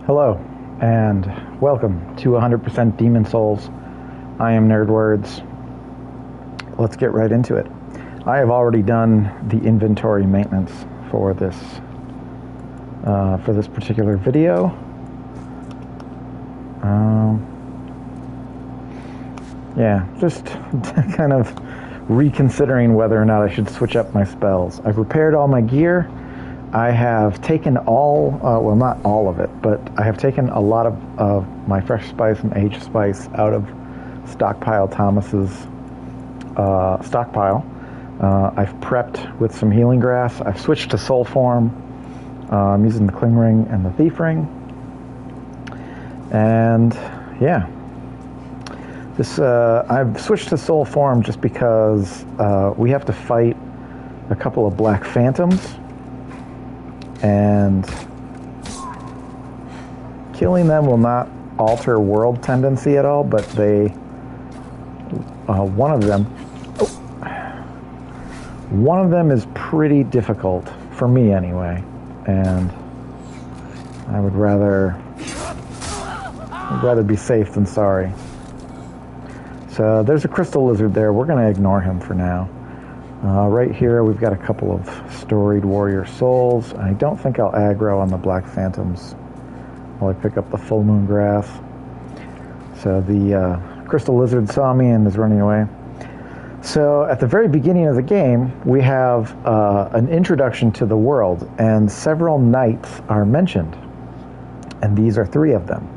Hello, and welcome to 100% Demon Souls. I am NerdWords. Let's get right into it. I have already done the inventory maintenance for this particular video. Yeah, just kind of reconsidering whether or not I should switch up my spells. I've repaired all my gear. I have taken all, well, not all of it, but I have taken a lot of my fresh spice and aged spice out of Stockpile Thomas's stockpile. I've prepped with some healing grass. I've switched to soul form. I'm using the Cling Ring and the Thief Ring. And yeah, I've switched to soul form just because we have to fight a couple of black phantoms. And killing them will not alter world tendency at all, but one of them is pretty difficult, for me anyway, and I would rather be safe than sorry. So there's a crystal lizard there. We're going to ignore him for now. Right here we've got a couple of storied warrior souls. I don't think I'll aggro on the black phantoms while I pick up the full moon grass. So the crystal lizard saw me and is running away. So at the very beginning of the game we have an introduction to the world, and several knights are mentioned, and these are three of them.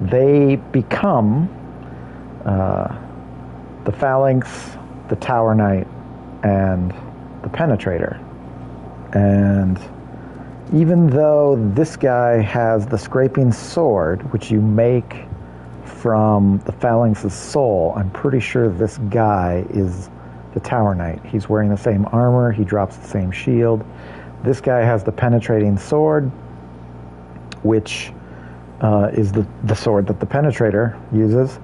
They become the Phalanx, the Tower Knight, and the Penetrator. And even though this guy has the Scraping Sword, which you make from the Phalanx's soul, I'm pretty sure this guy is the Tower Knight. He's wearing the same armor, he drops the same shield. This guy has the Penetrating Sword, which is the sword that the Penetrator uses.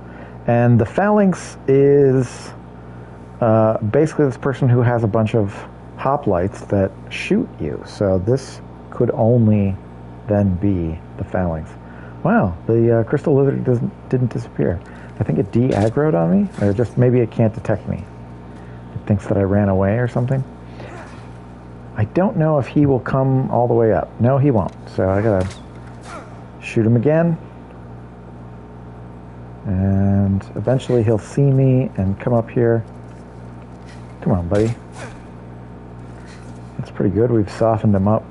And the Phalanx is basically this person who has a bunch of hoplites that shoot you. So this could only then be the Phalanx. Wow, the crystal lizard didn't disappear. I think it de-aggroed on me, or just maybe it can't detect me. It thinks that I ran away or something. I don't know if he will come all the way up. No, he won't. So I gotta shoot him again. And eventually he'll see me and come up here. Come on, buddy. That's pretty good. We've softened him up.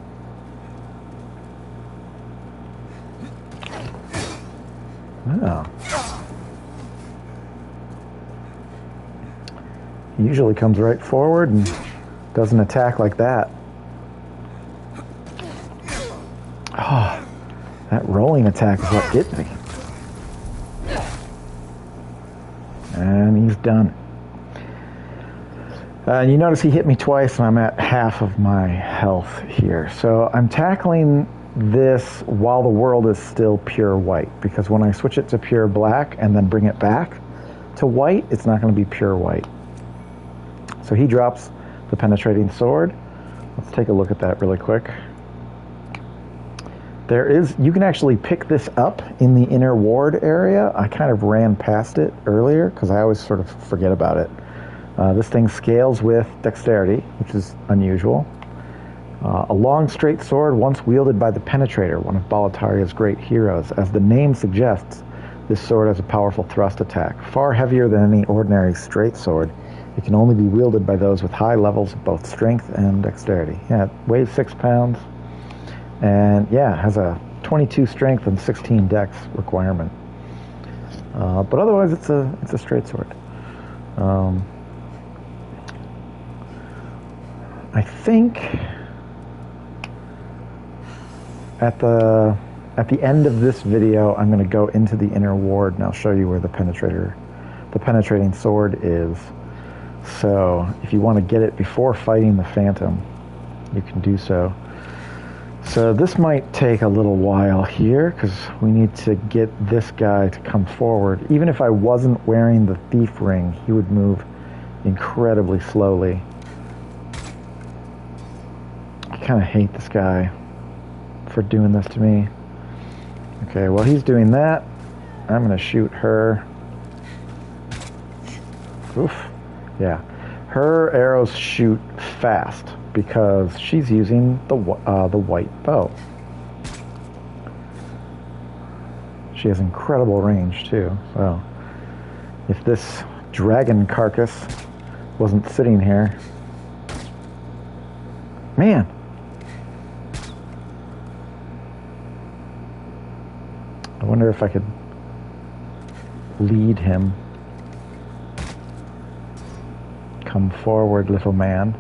Oh. He usually comes right forward and doesn't attack like that. Oh, that rolling attack is what hit me. And he's done. And you notice he hit me twice, and I'm at half of my health here. So I'm tackling this while the world is still pure white, because when I switch it to pure black and then bring it back to white, it's not going to be pure white. So he drops the Penetrating Sword. Let's take a look at that really quick. You can actually pick this up in the inner ward area. I kind of ran past it earlier because I always sort of forget about it. This thing scales with dexterity, which is unusual. A long straight sword once wielded by the Penetrator, one of Balataria's great heroes. As the name suggests, this sword has a powerful thrust attack. Far heavier than any ordinary straight sword, it can only be wielded by those with high levels of both strength and dexterity. Yeah, it weighs 6 pounds. And yeah, it has a 22 strength and 16 dex requirement. But otherwise, it's a straight sword. I think at the end of this video, I'm going to go into the inner ward and I'll show you where the Penetrating Sword is. So if you want to get it before fighting the Phantom, you can do so. So this might take a little while here because we need to get this guy to come forward. Even if I wasn't wearing the Thief Ring, he would move incredibly slowly. I kind of hate this guy for doing this to me. Okay, while he's doing that, I'm going to shoot her. Oof. Yeah. Her arrows shoot fast because she's using the Waydt bow. She has incredible range too. So if this dragon carcass wasn't sitting here, man. I wonder if I could lead him. Come forward, little man.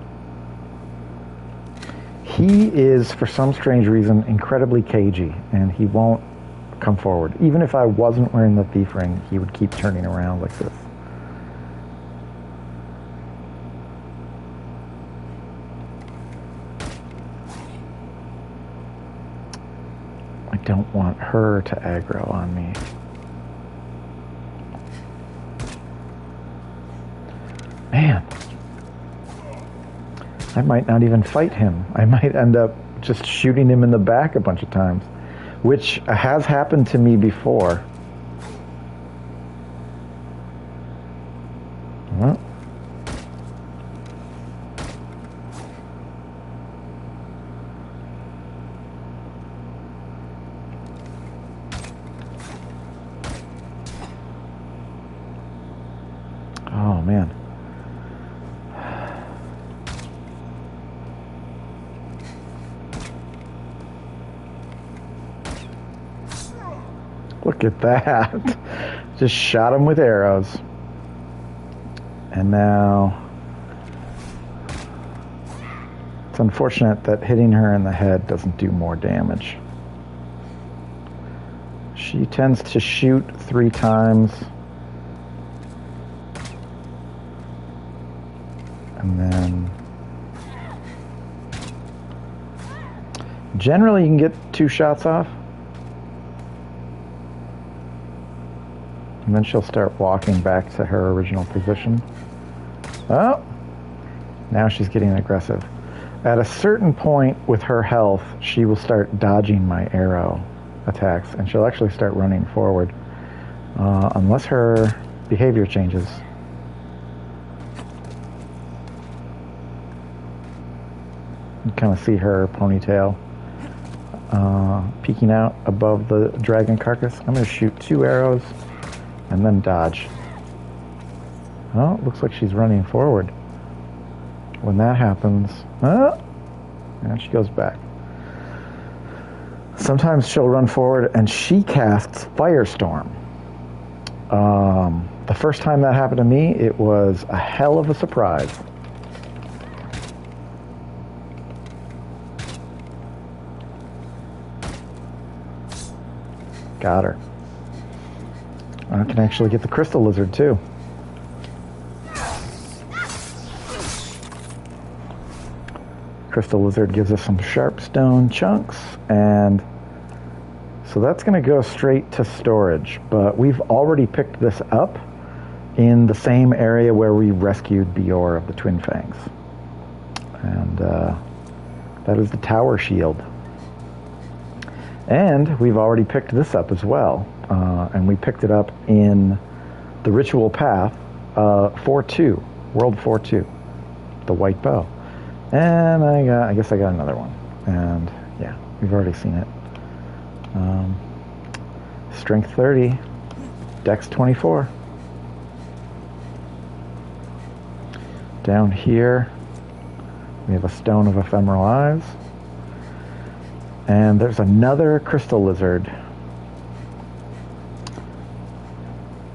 He is, for some strange reason, incredibly cagey, and he won't come forward. Even if I wasn't wearing the thief ring, he would keep turning around like this. I don't want her to aggro on me. Man, I might not even fight him. I might end up just shooting him in the back a bunch of times, which has happened to me before. Well, oh man. Look at that. Just shot him with arrows. And now it's unfortunate that hitting her in the head doesn't do more damage. She tends to shoot 3 times. And then generally you can get 2 shots off. And then she'll start walking back to her original position. Oh, now she's getting aggressive. At a certain point with her health, she will start dodging my arrow attacks, and she'll actually start running forward, unless her behavior changes. You kind of see her ponytail peeking out above the dragon carcass. I'm going to shoot 2 arrows and then dodge. Oh, it looks like she's running forward. When that happens, and she goes back. Sometimes she'll run forward and she casts Firestorm. The first time that happened to me, it was a hell of a surprise. Got her. I can actually get the crystal lizard too. Crystal lizard gives us some sharp stone chunks, and so that's going to go straight to storage. But we've already picked this up in the same area where we rescued Bior of the Twin Fangs, and that is the tower shield. And we've already picked this up as well. And we picked it up in the ritual path 4-2, World 4-2, the Waydt bow. And I guess I got another one. And yeah, we've already seen it. Strength 30, Dex 24. Down here, we have a Stone of Ephemeral Eyes. And there's another crystal lizard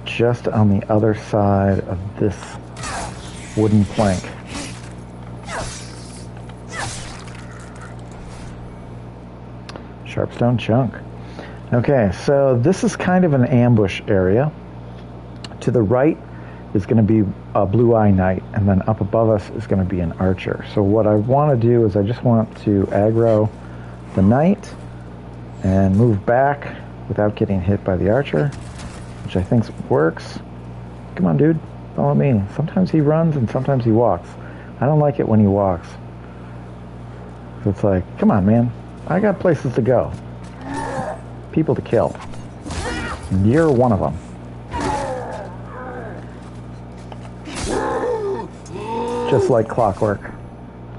just on the other side of this wooden plank. Sharpstone chunk. Okay, so this is kind of an ambush area. To the right is going to be a Blue-Eye Knight, and then up above us is going to be an archer. So what I want to do is I just want to aggro the knight and move back without getting hit by the archer, which I think works. Come on, dude, follow me. Sometimes he runs and sometimes he walks. I don't like it when he walks. So it's like, come on, man, I got places to go. people to kill. And you're one of them. Just like clockwork.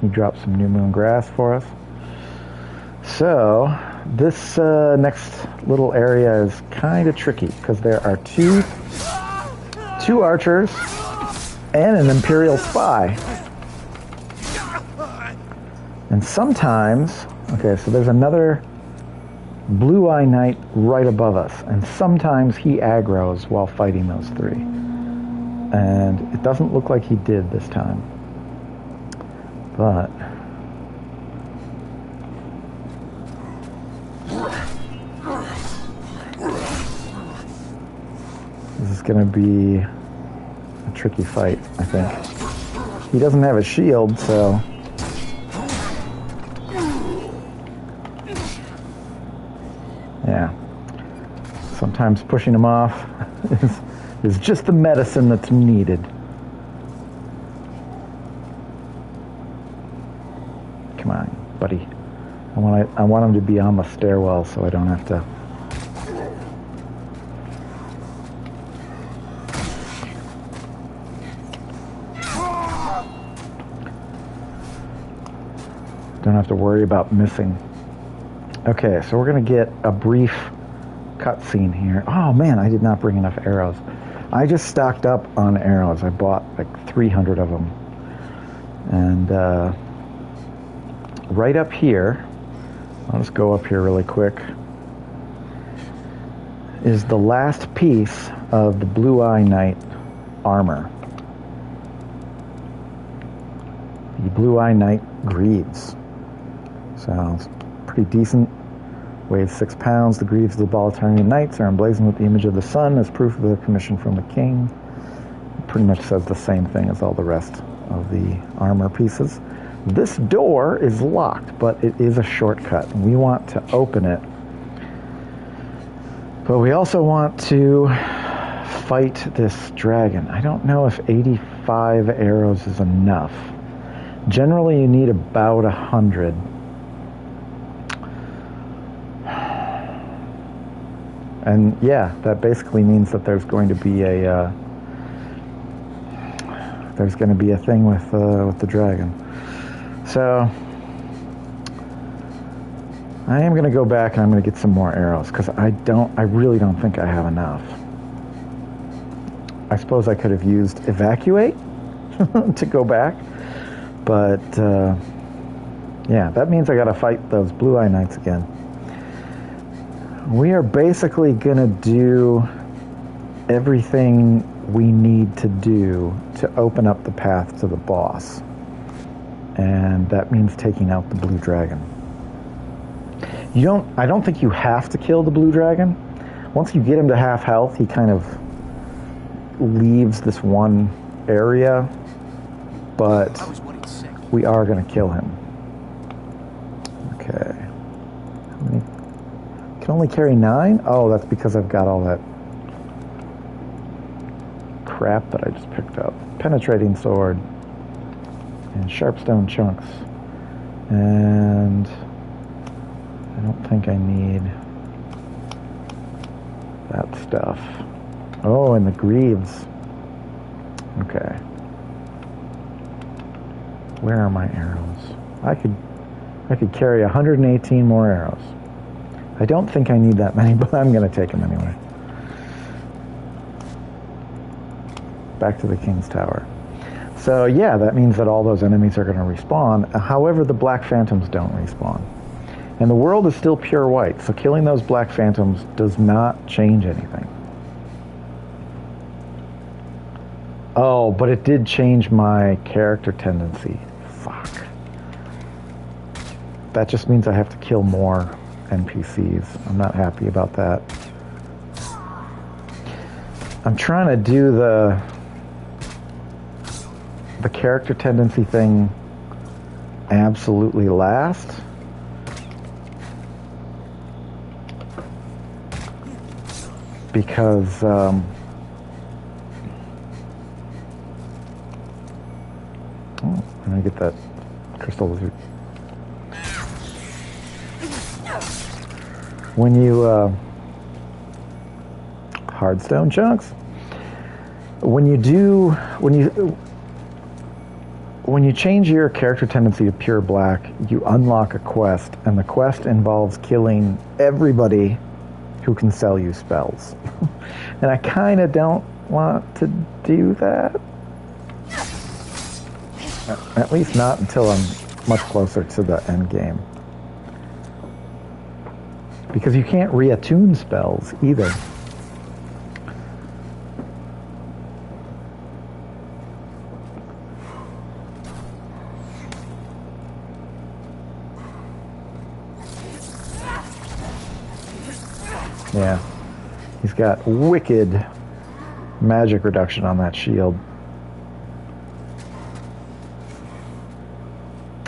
He dropped some new moon grass for us. So this next little area is kind of tricky because there are two archers and an Imperial spy. And sometimes, okay, so there's another Blue-Eye Knight right above us, and sometimes he aggroes while fighting those three. And it doesn't look like he did this time. But this is going to be a tricky fight, I think. He doesn't have a shield, so... yeah. Sometimes pushing him off is just the medicine that's needed. Come on, buddy. I want him to be on the stairwell so I don't have to... don't have to worry about missing. Okay, so we're going to get a brief cutscene here. Oh man, I did not bring enough arrows. I just stocked up on arrows. I bought like 300 of them. And right up here, I'll just go up here really quick, is the last piece of the Blue-Eye Knight armor. The Blue-Eye Knight greaves. Sounds pretty decent. Weighs 6 pounds. The greaves of the Bolitarian Knights are emblazoned with the image of the sun as proof of their commission from the king. It pretty much says the same thing as all the rest of the armor pieces. This door is locked, but it is a shortcut. We want to open it. But we also want to fight this dragon. I don't know if 85 arrows is enough. Generally, you need about 100. And yeah, that basically means that there's going to be a thing with the dragon. So I am going to go back and I'm going to get some more arrows because I really don't think I have enough. I suppose I could have used evacuate to go back, but yeah, that means I got to fight those Blue-Eye Knights again. We are basically going to do everything we need to do to open up the path to the boss. And that means taking out the blue dragon. I don't think you have to kill the blue dragon. Once you get him to half health, he kind of leaves this one area. But we are going to kill him. Okay. How many? Can only carry 9? Oh, that's because I've got all that crap that I just picked up. Penetrating sword and sharpstone chunks. And I don't think I need that stuff. Oh, and the greaves. Okay. Where are my arrows? I could carry 118 more arrows. I don't think I need that many, but I'm going to take them anyway. Back to the King's Tower. So yeah, that means that all those enemies are going to respawn. However, the Black Phantoms don't respawn. And the world is still pure white, so killing those Black Phantoms does not change anything. Oh, but it did change my character tendency. Fuck. That just means I have to kill more NPCs. I'm not happy about that. I'm trying to do the character tendency thing absolutely last. Because I'm gonna get that crystal lizard. When you hard stone chunks. When you change your character tendency to pure black, you unlock a quest, and the quest involves killing everybody who can sell you spells. And I kind of don't want to do that. At least not until I'm much closer to the end game. Because you can't reattune spells either. Yeah, he's got wicked magic reduction on that shield.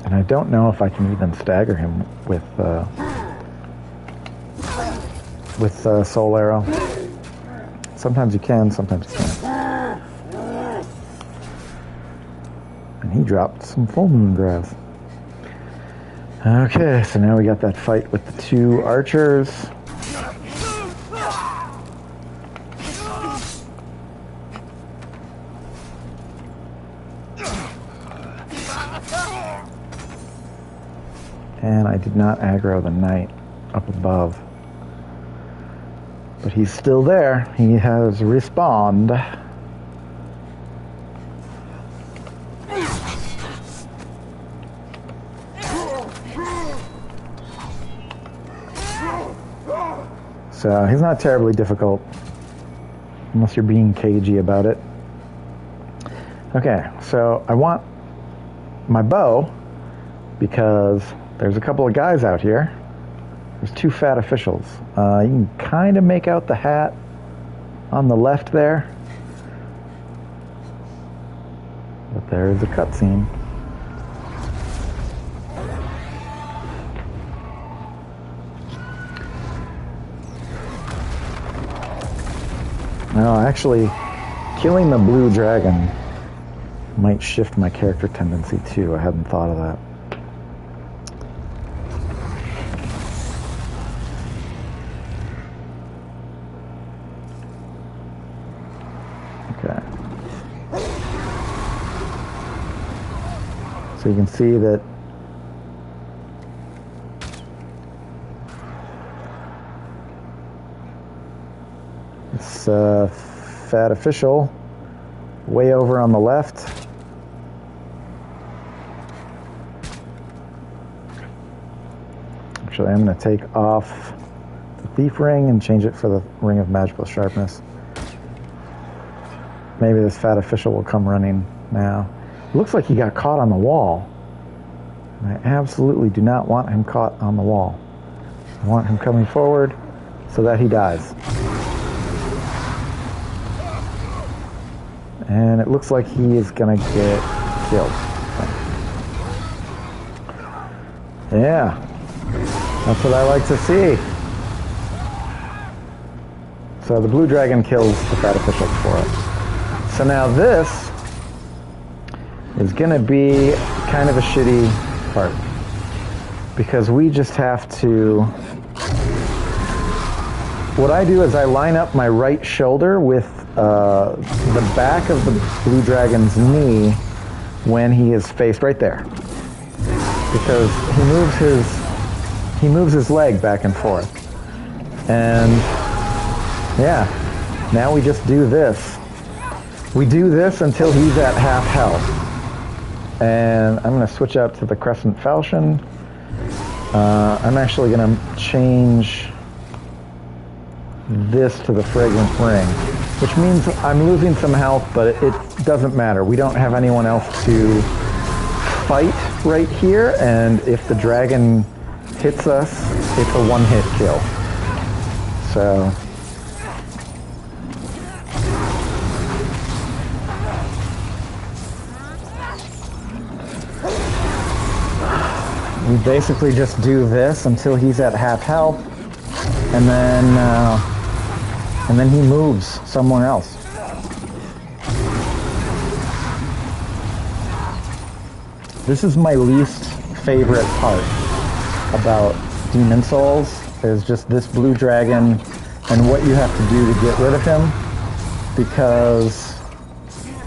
And I don't know if I can even stagger him with Soul Arrow. Sometimes you can, sometimes you can't. And he dropped some Full Moon Grass. Okay, so now we got that fight with the two archers. And I did not aggro the knight up above. But he's still there. He has respawned. So he's not terribly difficult, unless you're being cagey about it. Okay, so I want my bow, because there's a couple of guys out here. There's two fat officials. You can kind of make out the hat on the left there. But there is a cutscene. Now, actually, killing the blue dragon might shift my character tendency too. I hadn't thought of that. Okay. So you can see that this fat official way over on the left. Actually, I'm going to take off the thief ring and change it for the ring of magical sharpness. Maybe this fat official will come running now. It looks like he got caught on the wall. And I absolutely do not want him caught on the wall. I want him coming forward so that he dies. And it looks like he is going to get killed. Yeah, that's what I like to see. So the blue dragon kills the fat official for us. So now this is going to be kind of a shitty part, because we just have to... What I do is I line up my right shoulder with the back of the blue dragon's knee when he is faced right there, because he moves his leg back and forth. And yeah, now we just do this. We do this until he's at half health. And I'm going to switch out to the Crescent Falchion. I'm actually going to change this to the Fragrant Ring, which means I'm losing some health, but it doesn't matter. We don't have anyone else to fight right here, and if the dragon hits us, it's a one-hit kill. So... we basically just do this until he's at half health, and then he moves somewhere else. This is my least favorite part about Demon Souls, is just this blue dragon and what you have to do to get rid of him, because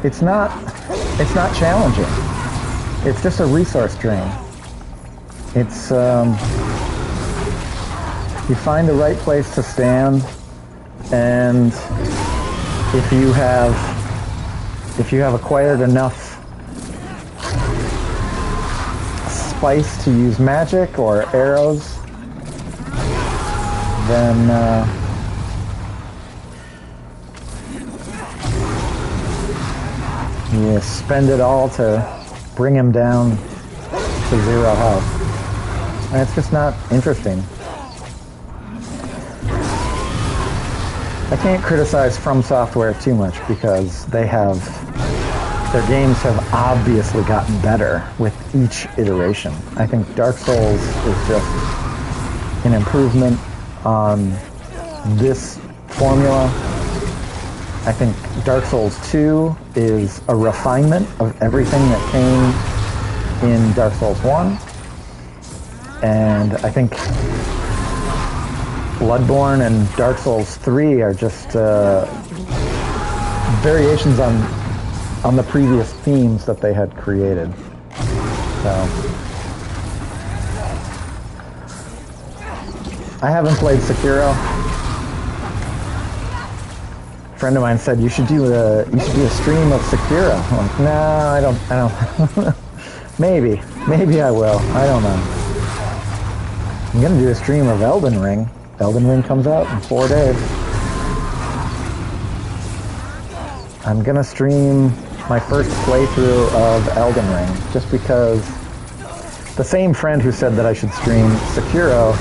it's not challenging. It's just a resource drain. It's you find the right place to stand, and if you have acquired enough spice to use magic or arrows, then you spend it all to bring him down to 0 health. And it's just not interesting. I can't criticize From Software too much because their games have obviously gotten better with each iteration. I think Dark Souls is just an improvement on this formula. I think Dark Souls 2 is a refinement of everything that came in Dark Souls 1. And I think Bloodborne and Dark Souls 3 are just variations on the previous themes that they had created. So I haven't played Sekiro. A friend of mine said you should do a stream of Sekiro. I'm like, no, I don't. Maybe I will. I don't know. I'm gonna do a stream of Elden Ring. Elden Ring comes out in 4 days. I'm gonna stream my first playthrough of Elden Ring, just because the same friend who said that I should stream Sekiro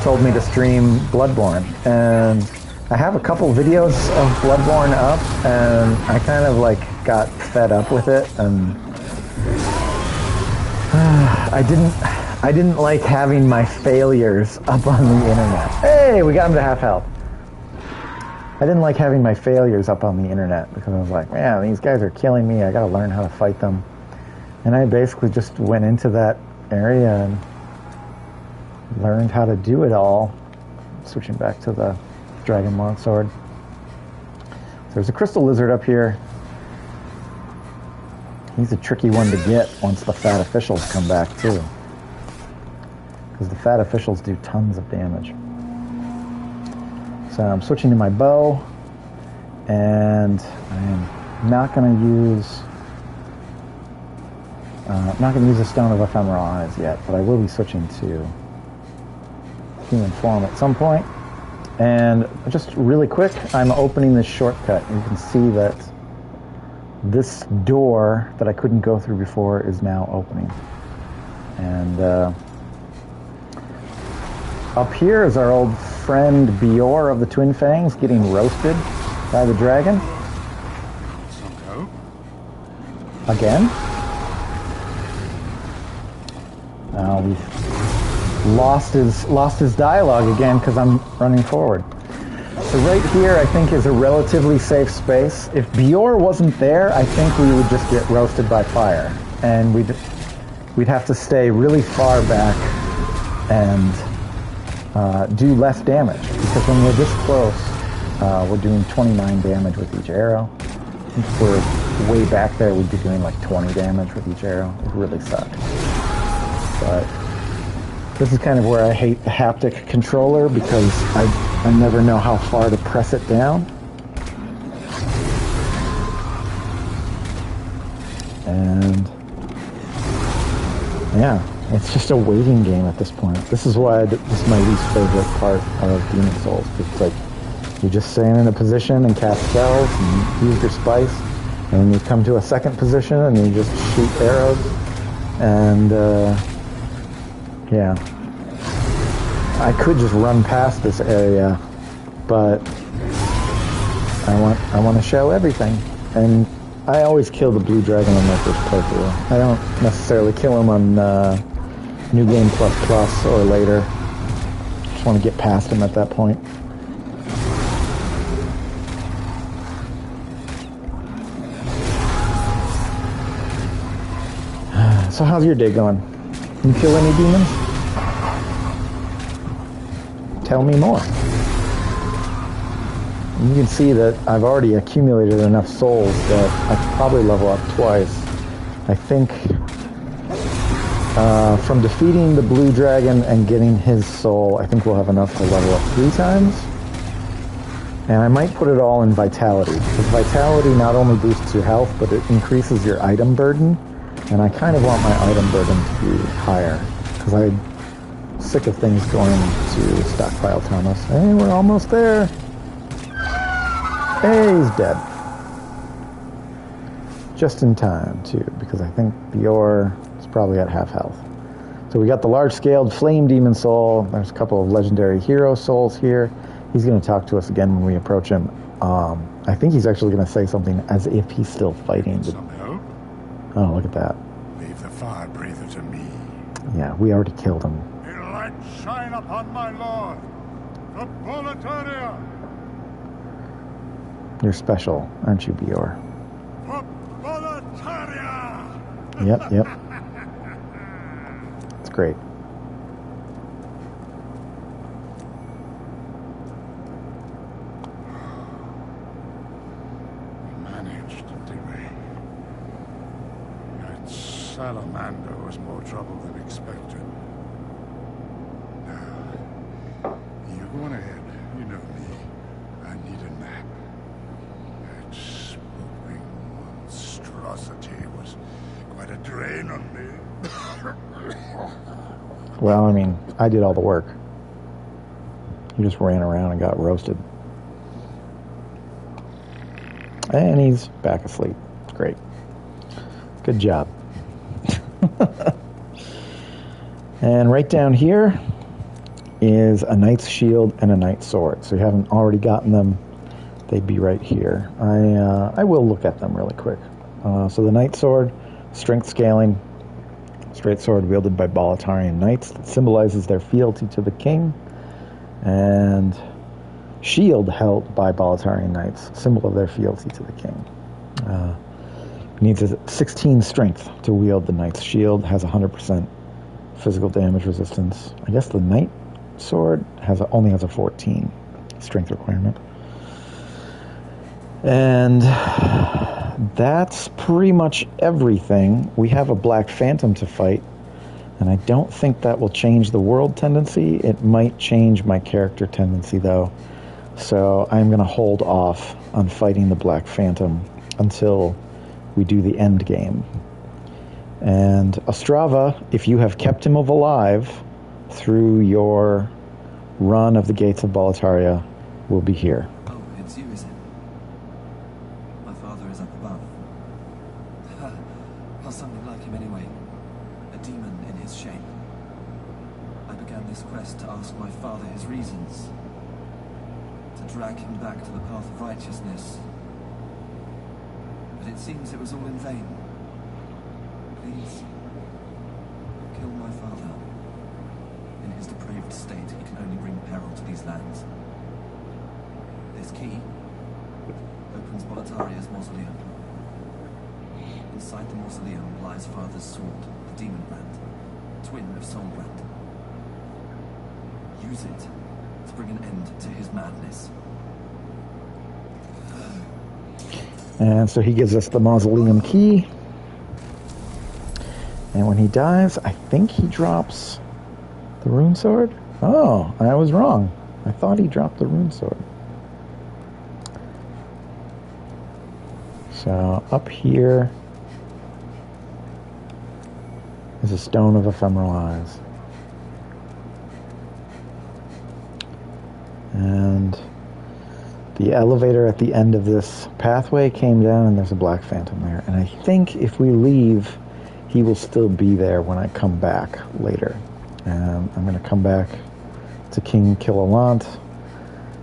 told me to stream Bloodborne, and I have a couple videos of Bloodborne up, and I kind of like got fed up with it, and I didn't like having my failures up on the internet. Hey, we got him to half health. I didn't like having my failures up on the internet because I was like, man, these guys are killing me. I got to learn how to fight them. And I basically just went into that area and learned how to do it all. Switching back to the Dragon Longsword. So there's a crystal lizard up here. He's a tricky one to get once the fat officials come back too, because the fat officials do tons of damage. So I'm switching to my bow, and I am not going to use a Stone of Ephemeral Eyes yet, but I will be switching to Human Form at some point. And just really quick, I'm opening this shortcut. You can see that this door that I couldn't go through before is now opening. And up here is our old friend Bior of the Twin Fangs getting roasted by the dragon. Again? We've lost his dialogue again because I'm running forward. So right here, I think, is a relatively safe space. If Bior wasn't there, I think we would just get roasted by fire, and we'd have to stay really far back and do less damage, because when we're this close, we're doing 29 damage with each arrow. If we're way back there, we'd be doing like 20 damage with each arrow. It really sucked. But this is kind of where I hate the haptic controller, because I never know how far to press it down. And yeah, it's just a waiting game at this point. This is why this is my least favorite part of Demon Souls. It's like you just stand in a position and cast spells and use your spice, and then you come to a second position and you just shoot arrows. And yeah, I could just run past this area, but I want to show everything. And I always kill the blue dragon on my first playthrough. I don't necessarily kill him on New Game Plus Plus or later. Just want to get past him at that point. So how's your day going? You kill any demons? Tell me more. You can see that I've already accumulated enough souls that I could probably level up twice. I think from defeating the blue dragon and getting his soul, I think we'll have enough to level up 3 times. And I might put it all in vitality, because vitality not only boosts your health, but it increases your item burden. And I kind of want my item burden to be higher, because I'm sick of things going to stockpile Thomas. Hey, we're almost there. Hey, he's dead. Just in time, too, because I think Bior is probably at half health. So we got the large-scaled Flame Demon Soul. There's a couple of legendary hero souls here. He's going to talk to us again when we approach him. I think he's actually going to say something as if he's still fighting. Some help? Oh, look at that. Leave the fire breather to me. Yeah, we already killed him. May light shine upon my lord, the Boletaria. You're special, aren't you, Bior? The Boletaria. Yep. It's great. Salamander was more trouble than expected. Now, you go on ahead. You know me. I need a nap. That swooping monstrosity was quite a drain on me. Well, I mean, I did all the work. You just ran around and got roasted. And he's back asleep. Great. Good job. And right down here is a knight's shield and a knight's sword. So you haven't already gotten them, they'd be right here. I will look at them really quick. So the knight's sword, strength scaling, straight sword wielded by Boletarian knights that symbolizes their fealty to the king, and shield held by Boletarian knights, symbol of their fealty to the king. Needs a 16 strength to wield the knight's shield, has 100% physical damage resistance. I guess the knight sword only has a 14 strength requirement. And that's pretty much everything. We have a Black Phantom to fight, and I don't think that will change the world tendency. It might change my character tendency, though. So I'm going to hold off on fighting the Black Phantom until we do the end game. And Ostrava, if you have kept him alive through your run of the Gates of Boletaria, will be here. Oh, it's you, is it? My father is up above. Or something like him anyway. A demon in his shape. I began this quest to ask my father his reasons. To drag him back to the path of righteousness. But it seems it was all in vain. Please, kill my father. In his depraved state, he can only bring peril to these lands. This key opens Boletaria's mausoleum. Inside the mausoleum lies father's sword, the demon brand, twin of Soulbrand. Use it to bring an end to his madness. And so he gives us the mausoleum key. And when he dies, I think he drops the rune sword. Oh, I was wrong. I thought he dropped the rune sword. So up here is a stone of ephemeral eyes. And the elevator at the end of this pathway came down, and there's a Black Phantom there. And I think if we leave, he will still be there when I come back later. And I'm going to come back to King Killalant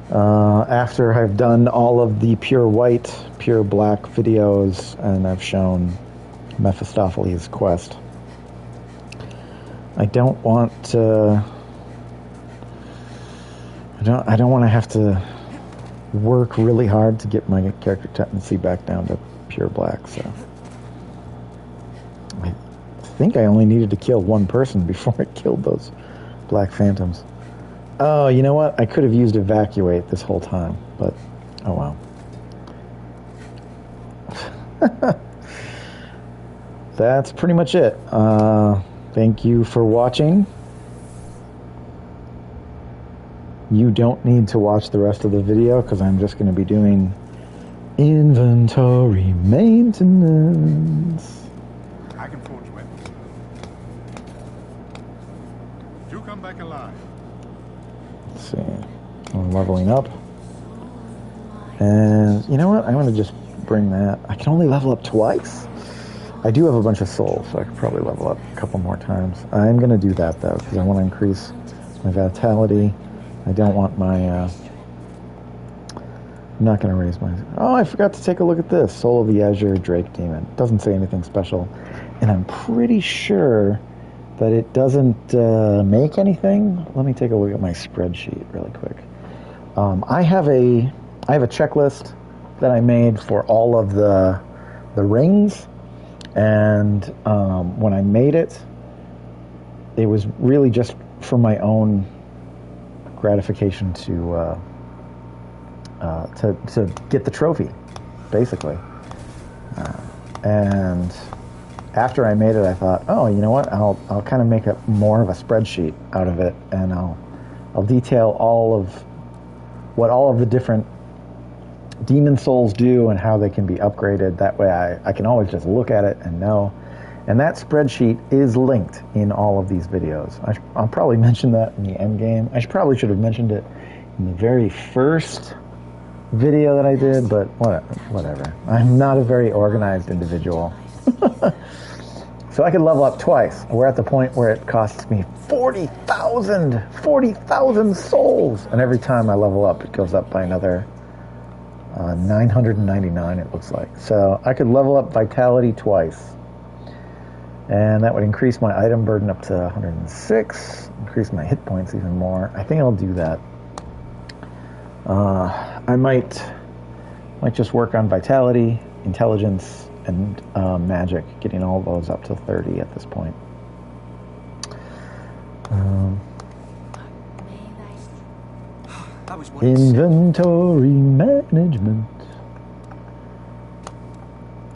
after I've done all of the pure white, pure black videos, and I've shown Mephistopheles' quest. I don't want to... I don't want to have to work really hard to get my character tendency back down to pure black, so... I think I only needed to kill one person before I killed those Black Phantoms. Oh, you know what? I could have used Evacuate this whole time, but Oh, wow. That's pretty much it. Thank you for watching. You don't need to watch the rest of the video because I'm just going to be doing inventory maintenance. I can forge weapons. You come back alive. Let's see. I'm leveling up. And you know what? I'm going to just bring that. I can only level up twice. I do have a bunch of souls, so I could probably level up a couple more times. I'm going to do that, though, because I want to increase my vitality. I don't want my... I'm not going to raise my... Oh, I forgot to take a look at this. Soul of the Azure Drake Demon. Doesn't say anything special. And I'm pretty sure that it doesn't make anything. Let me take a look at my spreadsheet really quick. I have a checklist that I made for all of the rings. And when I made it, it was really just for my own gratification to get the trophy, basically. And after I made it, I thought, oh, you know what? I'll kind of make more of a spreadsheet out of it, and I'll detail all of the different demon souls do and how they can be upgraded. That way I can always just look at it and know. And that spreadsheet is linked in all of these videos. I'll probably mention that in the end game. I probably should have mentioned it in the very first video that I did, but whatever. I'm not a very organized individual. So I could level up twice. We're at the point where it costs me 40,000 souls. And every time I level up, it goes up by another 999, it looks like. So I could level up vitality twice. And that would increase my item burden up to 106, increase my hit points even more. I think I'll do that. I might just work on vitality, intelligence, and magic, getting all those up to 30 at this point. Inventory management.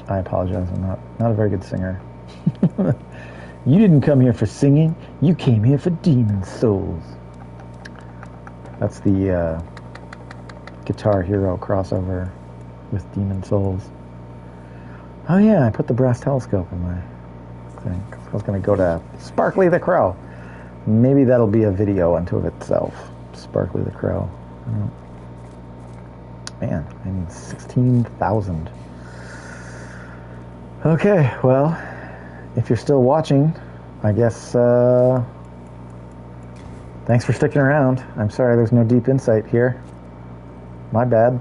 I apologize, I'm not a very good singer. You didn't come here for singing, you came here for demon souls. That's the Guitar Hero crossover with Demon Souls. Oh yeah, I put the brass telescope in my thing. I was going to go to Sparkly the Crow. Maybe that'll be a video unto itself. Sparkly the Crow. Man, I need 16,000. Okay, well, if you're still watching, I guess, thanks for sticking around. I'm sorry there's no deep insight here. My bad.